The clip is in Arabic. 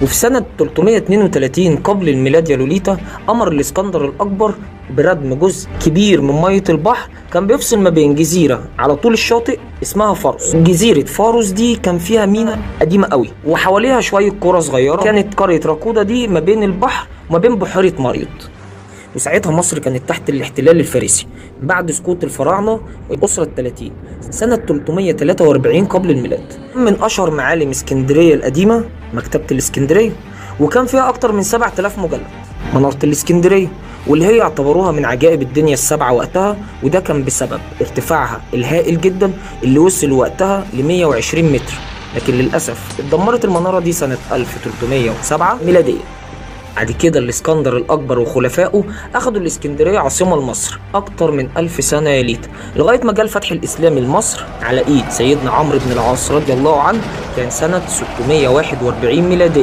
وفي سنة 332 قبل الميلاد يا لوليتا أمر الإسكندر الأكبر بردم جزء كبير من مية البحر كان بيفصل ما بين جزيرة على طول الشاطئ اسمها فاروس. جزيرة فاروس دي كان فيها ميناء قديمة قوي وحواليها شوية قرى صغيرة. كانت قرية راكودا دي ما بين البحر وما بين بحيرة مريض. وساعتها مصر كانت تحت الاحتلال الفارسي بعد سقوط الفراعنة والأسرة ال30 سنة 343 قبل الميلاد. من أشهر معالم اسكندرية القديمة مكتبة الاسكندرية، وكان فيها أكتر من 7000 مجلد. منارة الاسكندرية واللي هي اعتبروها من عجائب الدنيا السبعة وقتها، وده كان بسبب ارتفاعها الهائل جدا اللي وصل وقتها ل 120 متر. لكن للأسف اتدمرت المنارة دي سنة 1307 ميلادية. بعد كده الاسكندر الأكبر وخلفائه أخدوا الاسكندرية عاصمة لمصر أكتر من 1000 سنة يا ليت، لغاية ما جاء الفتح الإسلامي لمصر على إيد سيدنا عمرو بن العاص رضي الله عنه، كان سنة 641 ميلادية.